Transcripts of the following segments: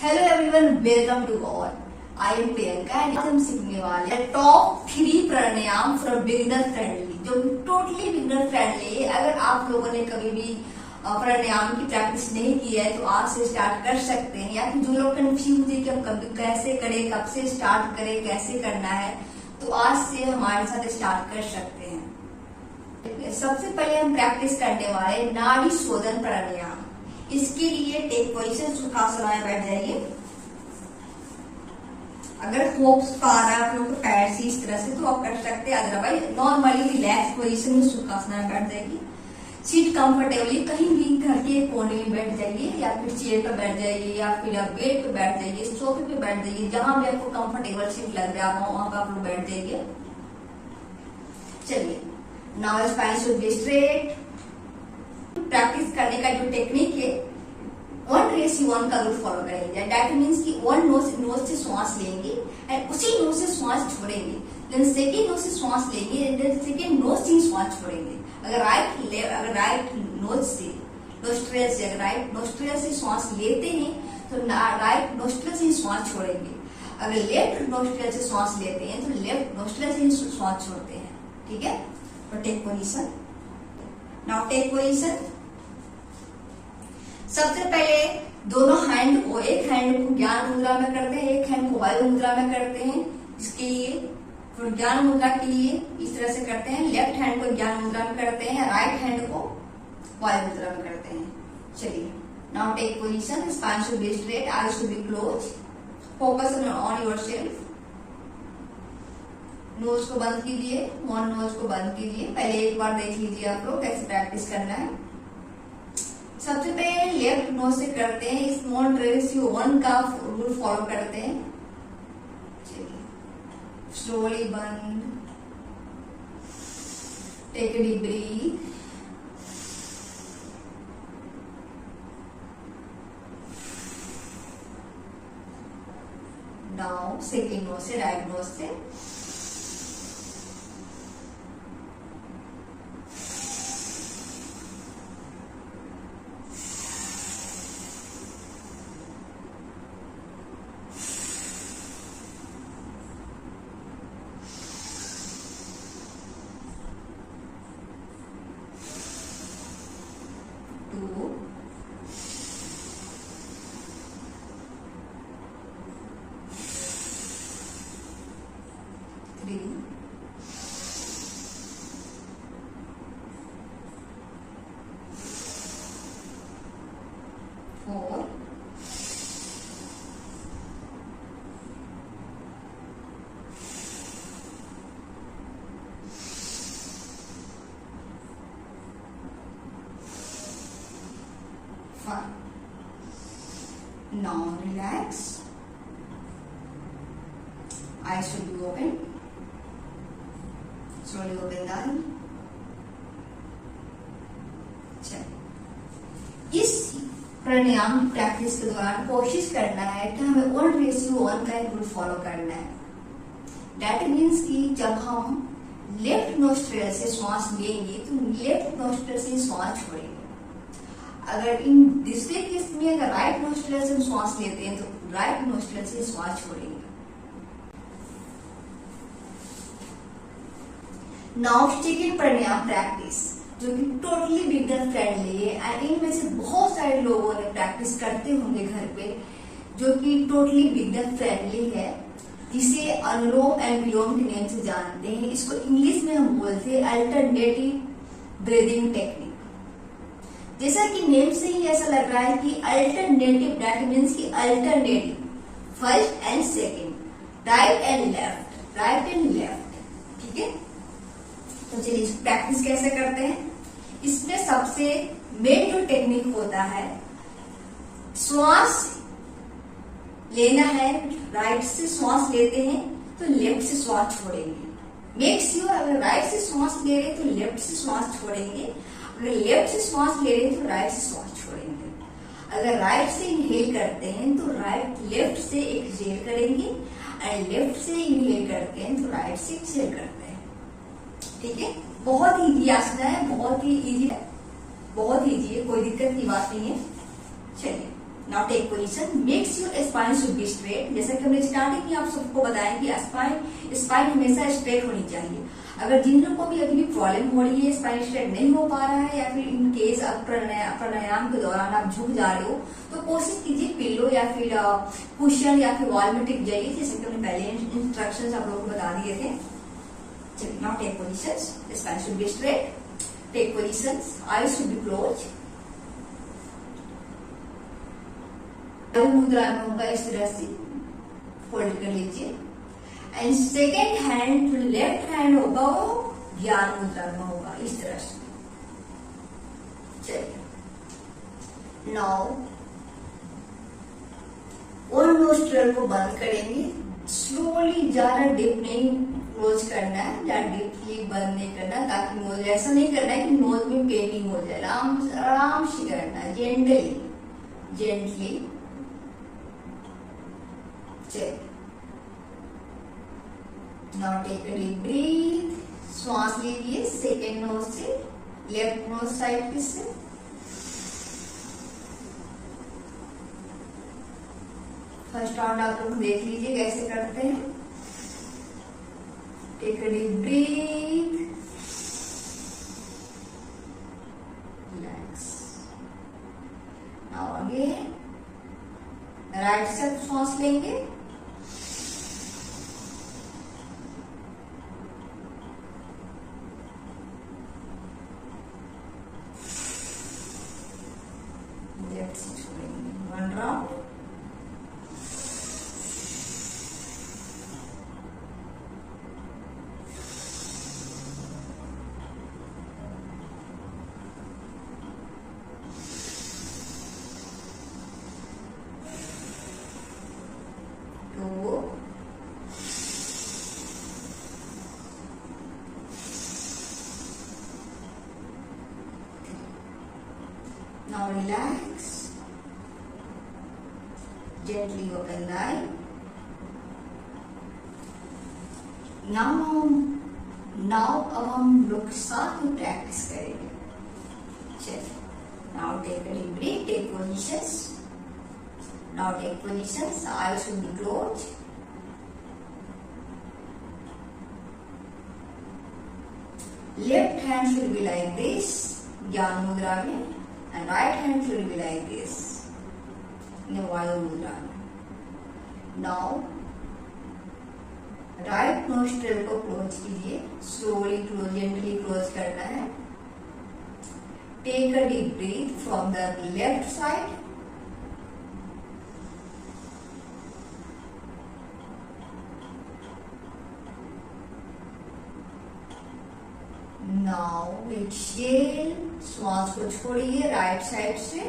Hello everyone, welcome to all. I am Priyanka and हम सीखने वाले हैं top 3 pranayama for beginner friendly, जो टोटली बिगिनर फ्रेंडली है। अगर आप लोगों ने कभी भी प्राणायाम की प्रैक्टिस नहीं की है तो आज से स्टार्ट कर सकते हैं। या फिर जो लोग कंफ्यूज है कि हम कभी कैसे करें, कब से स्टार्ट करें, कैसे करना है, तो आज से हमारे साथ स्टार्ट कर सकते हैं। सबसे पहले हम प्रैक्टिस करने वाले नाड़ी शोधन प्राणायाम। इसके लिए टेक पोजीशन, सुखासन में बैठ जाइए। अगर हो पा रहा है आप लोग को पैर से इस तरह से तो आप कर सकते हैं, अदरवाइज नॉर्मली रिलैक्स पोजीशन में सुखासन में बैठ जाइए। सीट कंफर्टेबली कहीं भी घर के कोने में बैठ जाइए, या फिर चेयर पर बैठ जाइए, या फिर आप बेड पे बैठ जाइए, सोफे पे बैठ जाइए, जहां भी आपको कंफर्टेबल सीट लग रहा हो वहां पर आप लोग बैठ जाइए। चलिए, now spine should be straight. Practice करने का जो टेक्निक है 1:1 का रूल फॉलो करेंगे। दैट मीन्स कि 1 नोज से श्वास लेंगे एंड उसी नोज से श्वास छोड़ेंगे, देन सेकेंड नोज से श्वास लेंगे एंड देन सेकेंड नोज से श्वास छोड़ेंगे। अगर राइट नोज से नोस्ट्रियल से, अगर राइट नोस्ट्रियल से श्वास लेते हैं तो राइट नोस्ट्रियल से श्वास छोड़ेंगे। अगर लेफ्ट नोस्ट्रियल से श्वास लेते हैं तो लेफ्ट नोस्ट्रियल से श्वास छोड़ते हैं। ठीक है, तो take position. Now take position. सबसे पहले दोनों हैंड को, एक हैंड को ज्ञान मुद्रा में करते हैं, एक हैंड को वायु मुद्रा में करते हैं। इसके लिए ज्ञान मुद्रा के लिए इस तरह से करते हैं। लेफ्ट हैंड को ज्ञान मुद्रा में करते हैं, राइट हैंड को वायु मुद्रा में करते हैं। चलिए, now take position. Spine should be straight, eyes should be close, focus on yourself. Nose को बंद कीजिए, वन नोज को बंद कीजिए। पहले एक बार देख लीजिए आप लोग कैसे प्रैक्टिस करना है। सबसे पहले लेफ्ट नोज से करते हैं, इस नॉन रेशियो 1 का रूल फॉलो करते हैं। चलिए, स्लोली बंद, take deep breath, now second nose से, राइट नोज से। Now relax. Eyes should be open. Slowly open the eye. इस प्राणायाम की प्रैक्टिस के दौरान कोशिश करना है कि हमें 1:1 का रूल फॉलो करना है। दैट मीन्स कि जब हम लेफ्ट नोस्ट्रियल से श्वास लेंगे तो लेफ्ट नोस्ट्रियल से श्वास छोड़ेंगे। अगर इन दूसरे केस में अगर राइट नोस्ट्रियल से श्वास लेते हैं तो राइट नोस्ट्रियल से श्वास छोड़ेंगे। नाउ सेकंड प्राणायाम प्रैक्टिस, जो कि टोटली बिगिनर फ्रेंडली है एंड इनमें से बहुत सारे लोगों ने प्रैक्टिस करते होंगे घर पे, जो कि टोटली बिगिनर फ्रेंडली है, जिसे अनुलोम एंड विलोम के नाम से जानते हैं। इसको इंग्लिश में हम बोलते हैं अल्टरनेटिव ब्रीदिंग टेक्निक। जैसा कि नेम से ही ऐसा लग रहा है कि अल्टरनेटिव, दैट मीन्स कि alternative first and second, right and left, right and left. ठीक है, तो चलिए प्रैक्टिस कैसे करते हैं। इसमें सबसे मेन जो टेक्निक होता है, श्वास लेना है, राइट से श्वास लेते हैं तो लेफ्ट से श्वास छोड़ेंगे। मेक श्योर अगर राइट से श्वास ले रहे तो लेफ्ट से श्वास छोड़ेंगे, अगर लेफ्ट से श्वास ले रहे हैं तो राइट से श्वास छोड़ेंगे। अगर राइट से इनहेल करते हैं तो लेफ्ट से एक्सहेल करेंगे, एंड लेफ्ट से इनहेल करते हैं तो राइट से एक्सहेल करते हैं। ठीक है, बहुत इजी आसन है, बहुत ही इजी है, बहुत इजी है, कोई दिक्कत की बात नहीं है। चलिए, now take position, makes your spine should be straight. जैसा कि हमने स्टार्टिंग में आप सबको बताया कि स्पाइन हमेशा स्ट्रेट होनी चाहिए। अगर जिन लोगों को भी अभी भी प्रॉब्लम हो रही है, स्पाइन स्ट्रेट नहीं हो पा रहा है, या फिर इन केस आप प्राणायाम के दौरान आप झुक जा रहे हो, तो कोशिश कीजिए पिल्लो या फिर कुशन या फिर वॉल में टिक जाइए, जैसे कि हमने पहले इंस्ट्रक्शंस आप लोगों को बता दिए थे। चलिए, now take positions, spine should be straight, take positions, eyes should be close. Mudra में होगा इस तरह से फोल्ड कर लीजिए, एंड सेकेंड हैंड जो लेफ्ट हैंड होगा वो ज्ञान मुद्रा में होगा इस तरह से। चलिए, नाउ और नोस्ट्रल को बंद करेंगे, स्लोली, ज्यादा डीप नहीं क्लोज करना है, ज्यादा डीपली बंद नहीं करना, ताकि नोज ऐसा नहीं करना है कि नोज में पेनिंग हो जाए, आराम से करना है, जेंटली। चलिए, now take a deep breath, श्वास लीजिए सेकेंड नोज से, लेफ्ट नोज साइड से। फर्स्ट राउंड आप लोग देख लीजिए कैसे करते हैं। Take a deep breath, relax. Now again right से श्वास लेंगे, लेफ्ट से छोड़ेंगे, one round. Now relax, gently open the eye. Now अब हम लोग साथ में प्रैक्टिस करेंगे। चलिए, now take a deep breath, take positions. Now take positions, eyes should be closed. Left hand should be like this, ज्ञान मुद्रा में, and right hand should be like this, in वायु मुद्रा में। Now राइट नोस्ट्रल को close कीजिए, slowly close, gently close करना है। Take a deep breath from the left side, now exhale, श्वास को छोड़िए राइट साइड से।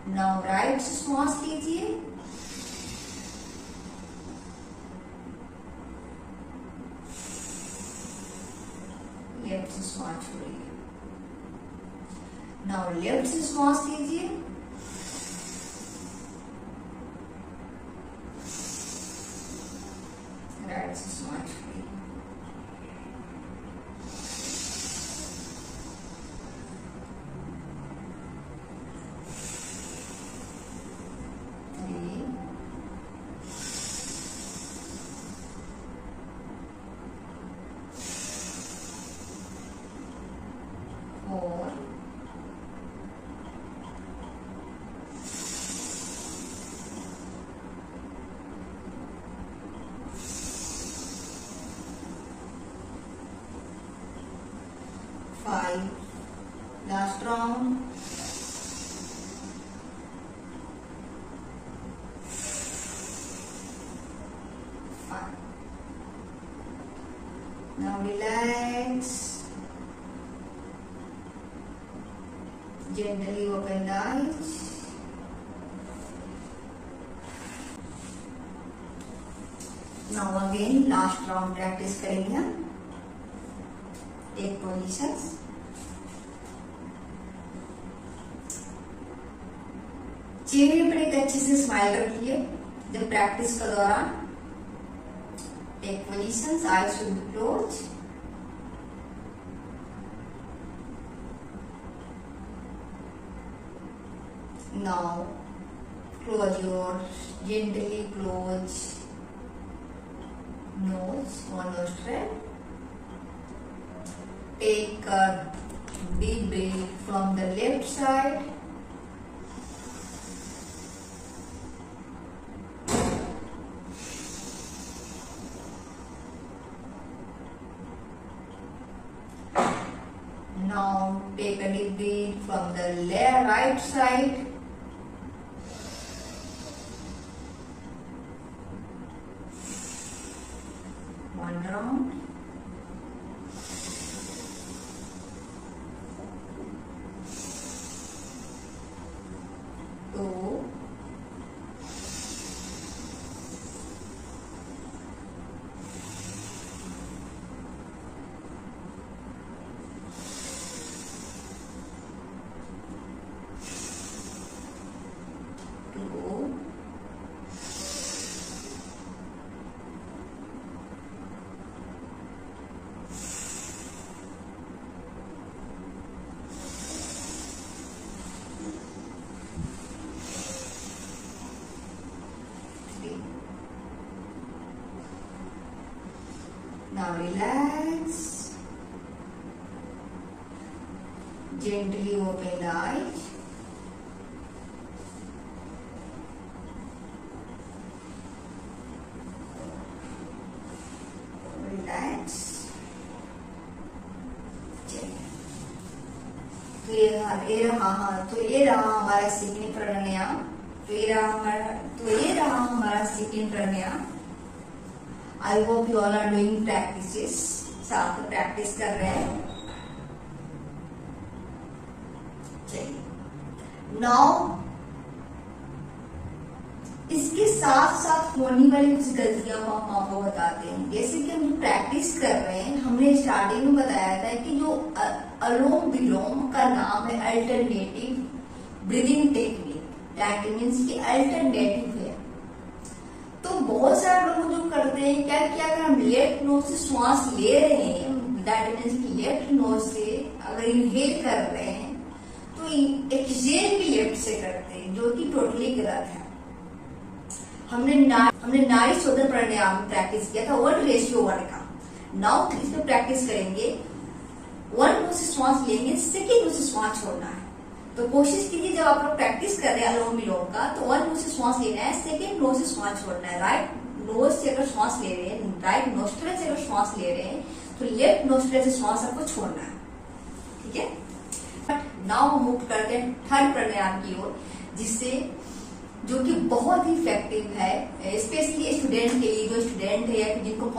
नाउ राइट से श्वास लीजिए, लेफ्ट से श्वास छोड़िए। नाउ लेफ्ट से श्वास लीजिए, राइट से श्वास छोड़िए। और 5, last round. 5. Now relax. Gently open the eyes. Now again last round practice करेंगे हम. Take positions. चेहरे पर एक अच्छे से स्माइल रखिए जब प्रैक्टिस के दौरान. Take positions. Eyes should be closed. Now close your gently close nose, one nostril. Take a deep breath from the left side. Now take a deep breath from the right side. One round. Two. Now relax. Gently open the eyes. Relax. तो ये रहा हमारा second प्राणायाम। तो ये रहा हमारा second pranayama. I hope you all are doing practices, साथ में प्रैक्टिस कर रहे हैं। चलिए नाउ इसके साथ साथ होने वाली कुछ गलतियां हम आपको बताते हैं। जैसे कि हम जो प्रैक्टिस कर रहे हैं, हमने स्टार्टिंग में बताया था कि जो अनुलोम विलोम का नाम है alternative breathing technique, that means की अल्टरनेटिव है। तो बहुत सारे लोग जो करते हैं क्या कि अगर हम लेफ्ट नोज से श्वास ले रहे हैं, दैट मीन्स की लेफ्ट नोज से अगर इनहेल कर रहे हैं तो एक्सहेल भी लेफ्ट से करते हैं, जो कि टोटली गलत है। हमने नाड़ी शोधन प्राणायाम में प्रैक्टिस किया था 1:1 का। नाउ इसमें प्रैक्टिस करेंगे 1 नोज से श्वास लेंगे, सेकेंड नोज से श्वास छोड़ना है। तो कोशिश कीजिए जब आप लोग प्रैक्टिस कर रहे हैं अनुलोम विलोम का, तो 1 नोज से श्वास लेना है, सेकेंड नोज से श्वास छोड़ना है। राइट नोज से अगर श्वास ले रहे हैं, राइट नोस्ट्रल से अगर श्वास ले रहे हैं, तो लेफ्ट नोस्ट्रल से श्वास आपको छोड़ना है। ठीक है। नाउ हम मूव करते हैं थर्ड प्राणायाम की ओर, जिससे जो कि बहुत ही इफेक्टिव है, स्पेशली स्टूडेंट के लिए। जो स्टूडेंट है या जिनको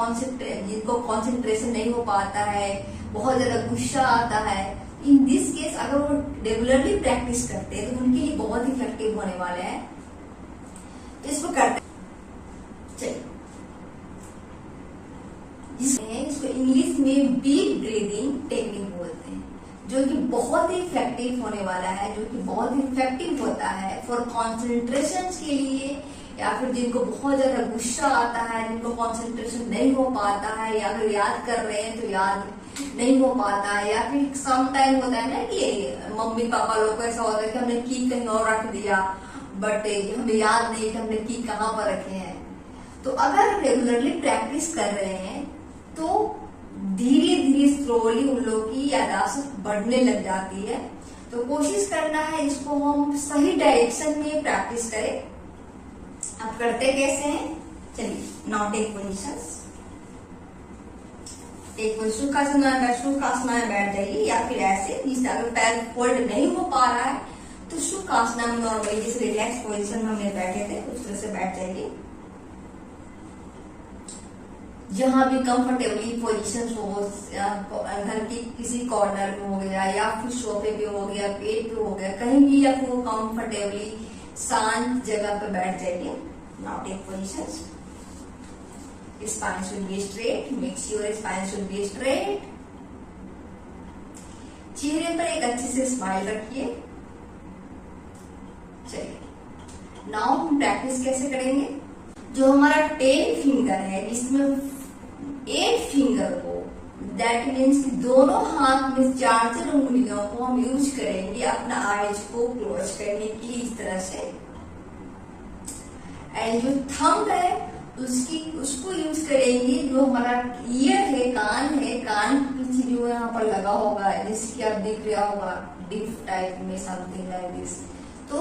कॉन्सेंट्रेशन नहीं हो पाता है, बहुत ज्यादा गुस्सा आता है, इन दिस केस अगर वो रेगुलरली प्रैक्टिस करते हैं तो उनके लिए बहुत इफेक्टिव होने वाले हैं। तो इसको करते चलिए, इसको इंग्लिश में डीप ब्रीदिंग टेक्निक बोलते हैं, जो कि बहुत ही इफेक्टिव होने वाला है, जो कि बहुत ही इफेक्टिव होता है फॉर कॉन्सेंट्रेशन के लिए, या फिर जिनको बहुत ज्यादा गुस्सा आता है, जिनको कॉन्सेंट्रेशन नहीं हो पाता है, या फिर याद कर रहे हैं तो याद नहीं हो पाता है, या फिर सम टाइम होता है ना कि मम्मी पापा लोग को ऐसा होता है कि हमने की कहीं और रख दिया, बट हमें याद नहीं कि हमने की कहाँ पर रखे हैं। तो अगर रेगुलरली प्रैक्टिस कर रहे हैं तो धीरे धीरे स्लोली उन लोगों की याददाश्त बढ़ने लग जाती है। तो कोशिश करना है इसको हम सही डायरेक्शन में प्रैक्टिस करें। अब करते कैसे हैं, चलिए नाउ टेक पोजीशंस। एक सुखासना में बैठ जाइए, या फिर ऐसे जिससे अगर पैर फोल्ड नहीं हो पा रहा है तो सुखासना में नॉर्मली जिस रिलैक्स पोजीशन में हमने बैठे थे उस तरह से बैठ जाइए। जहां भी कंफर्टेबली पोजीशन हो, घर के किसी कॉर्नर में हो गया, या फिर सोफे पे हो गया, पेट पे हो गया, कहीं भी आपको कंफर्टेबली शांत जगह पे बैठ जाइए। Now take positions. Spine should be straight. Make sure spine should be straight. चेहरे पर एक अच्छे से स्माइल रखिए। चलिए नाउ हम प्रैक्टिस कैसे करेंगे। जो हमारा 10 फिंगर है, इसमें 8 फिंगर को दैट मीन्स कि दोनों हाथ में 4 उंगलियों को हम यूज करेंगे अपना आईज को क्लोज करने के लिए, इस तरह से। एंड जो थंब है उसको यूज करेंगे, जो हमारा ईयर है, कान पीछे जो यहाँ पर लगा होगा, जैसे कि आप देख रहा होगा डीप टाइप में, समथिंग लाइक दिस। तो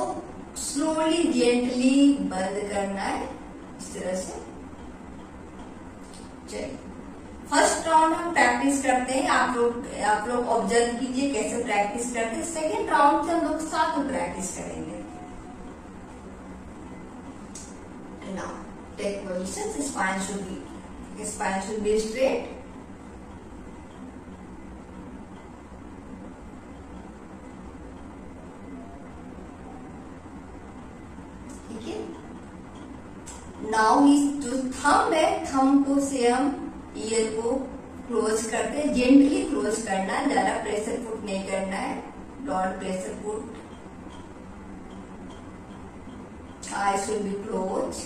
स्लोली जेंटली बंद करना है, इस तरह से। चलिए फर्स्ट राउंड हम प्रैक्टिस करते हैं, आप लोग ऑब्जर्व कीजिए कैसे प्रैक्टिस करते हैं। सेकेंड राउंड से हम लोग साथ में प्रैक्टिस करेंगे। Now take position, spine should be straight. ठीक है। Now जो थंब है, थंब को से हम ईयर को क्लोज करते हैं, जेंटली क्लोज करना है, ज्यादा प्रेशर पुट नहीं करना है, don't pressure put. Eyes should be closed.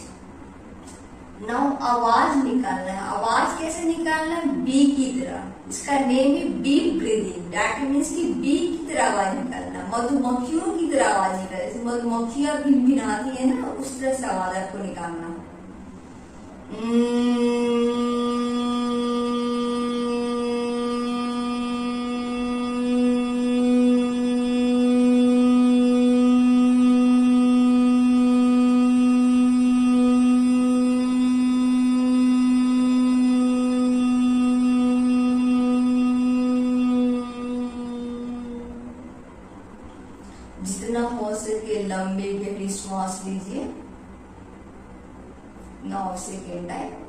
Now आवाज निकालना है। आवाज कैसे निकालना है? बी की तरह। इसका नेम है डीप ब्रीदिंग। दैट मीन्स कि बी की तरह आवाज निकालना, मधुमक्खियों की तरह आवाज निकालना। जैसे मधुमक्खियां भिनभिनाती है ना, उस तरह से आवाज आपको निकालना। जितना हो सके लंबी गहरी श्वास लीजिए। Now second time.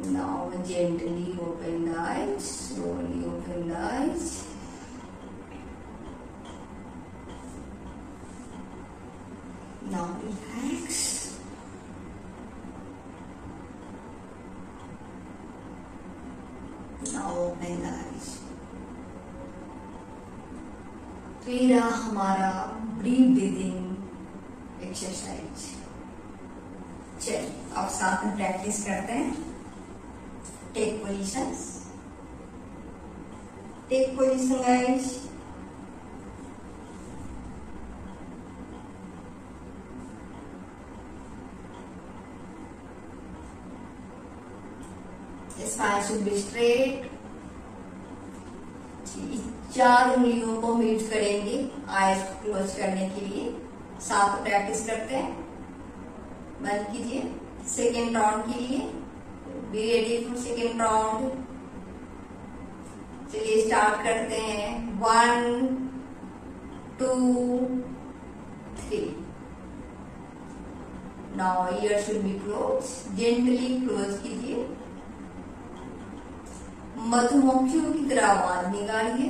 Now gently open the eyes, slowly open the eyes. Now relax. Now open the eyes. तो ये रहा हमारा ब्रीथ ब्रीदिंग एक्सरसाइज। चलिए अब साथ में प्रैक्टिस करते हैं। Take positions. Take position, guys. Spine should be straight. 4 उंगलियों को मीट करेंगे आईज को क्लोज करने के लिए। साथ प्रैक्टिस करते हैं। बंद कीजिए। सेकेंड राउंड के लिए be ready for second round. चलिए स्टार्ट करते हैं। 1 2 3। Now ear should be close, gently close कीजिए। मधुमक्खियों की तरह आवाज निकालिए।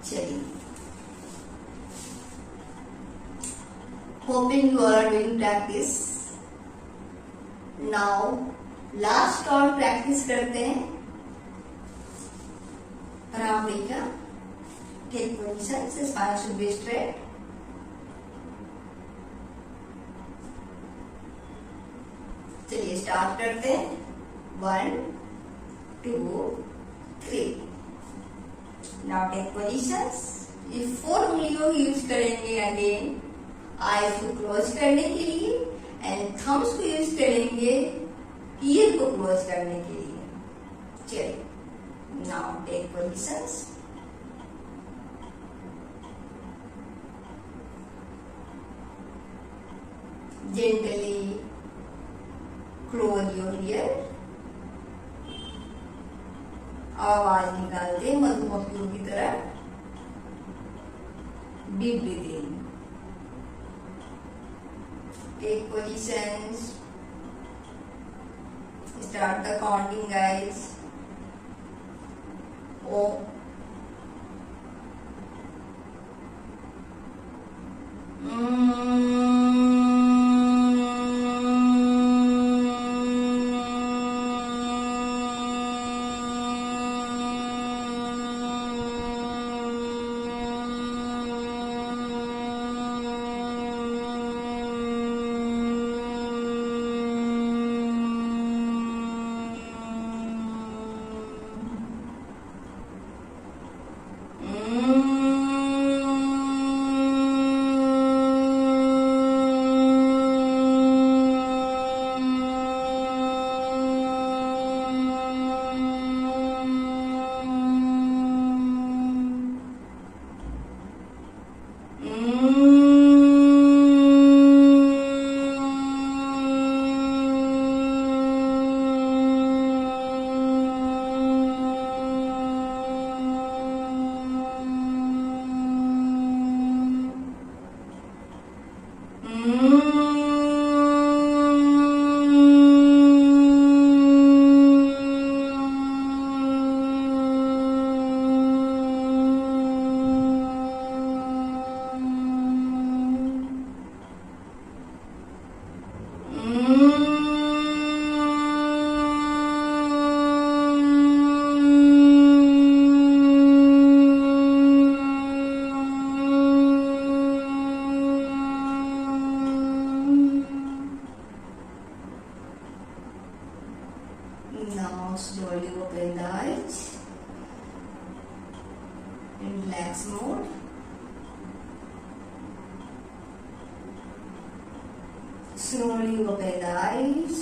चलिए, hoping you are doing practice. Now last और प्रैक्टिस करते हैं रावड़ी का। Take position, spine should be straight. चलिए स्टार्ट करते हैं। 1 2 3। Now take positions. ये 4 उंगलियों यूज करेंगे अगेन आईज को क्लोज करने के लिए, एंड थम्स को यूज करेंगे ईयर को क्लोज करने के लिए। चलिए, now take positions. Gently close your ear. आवाज निकालते मधुमक्खियों की तरह। Deep breathing. Take positions. Start the counting guys. Oh Now slowly open the eyes in relax mode. Slowly open the eyes.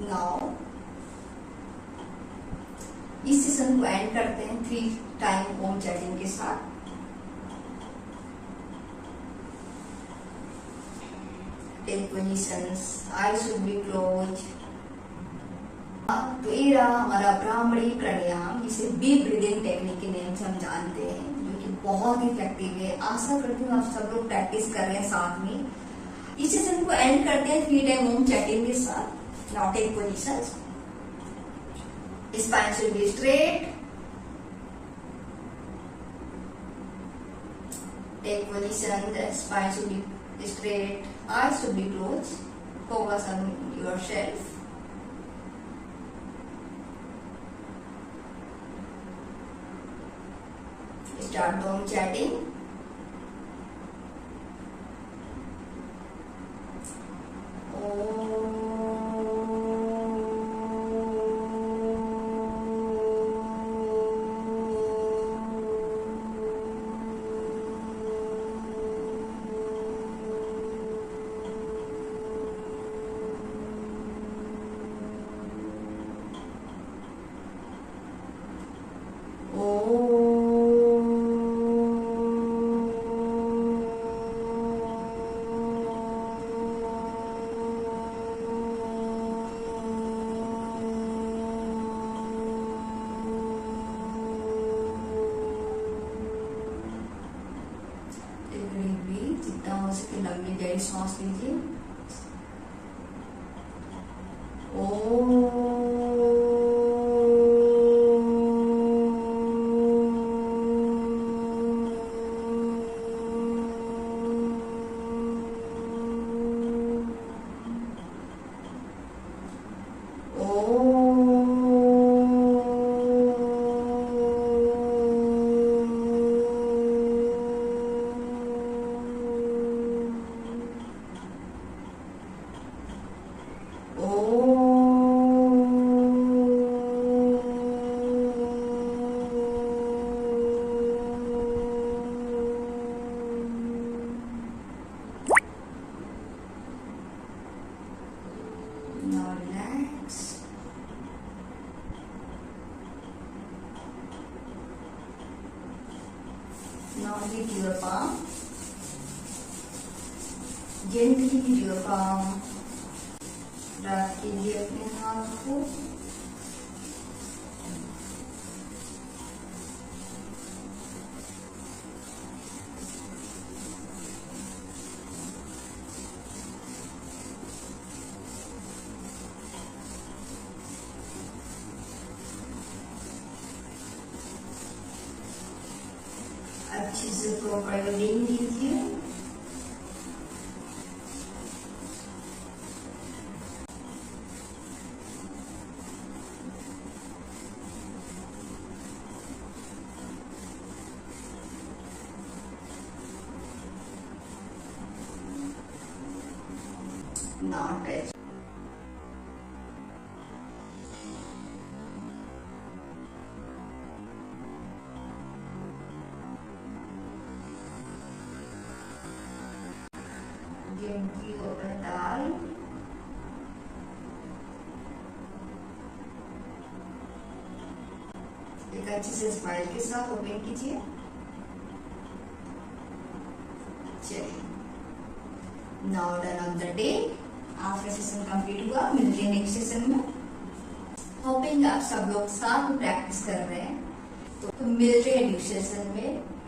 Now इस सेशन को एंड करते हैं 3 time Om chanting के साथ। Take positions, eyes should be close. तो ये रहा हमारा ब्राह्मणी प्राणायाम, जिसे डीप ब्रीदिंग टेक्निक के नेम से हम जानते हैं, जो कि बहुत इफेक्टिव है। आशा करती हूँ आप सब लोग प्रैक्टिस कर रहे हैं साथ में। इस सेशन को एंड करते हैं 3 टाइम ओम चैटिंग के साथ। Now take positions. Spine should be straight. Take position. The spine should be straight. Eyes should be closed. Focus on yourself. Start Om chatting. जितना हो सके लंबी गहरी सांस लीजिए। Now relax. Now hit your palm. Gently hit your palm. रख कीजिए अपने हाथ को. अच्छे से प्रॉपर रिंग दीजिए. Now touch. Gently open the eye. एक अच्छे से स्माइल के साथ ओपन कीजिए. चलिए. Now done of the day. आपका सेशन कंप्लीट हुआ. मिलते हैं नेक्स्ट सेशन में. होपिंग आप सब लोग साथ में प्रैक्टिस कर रहे हैं. तो मिलते हैं नेक्स्ट सेशन में.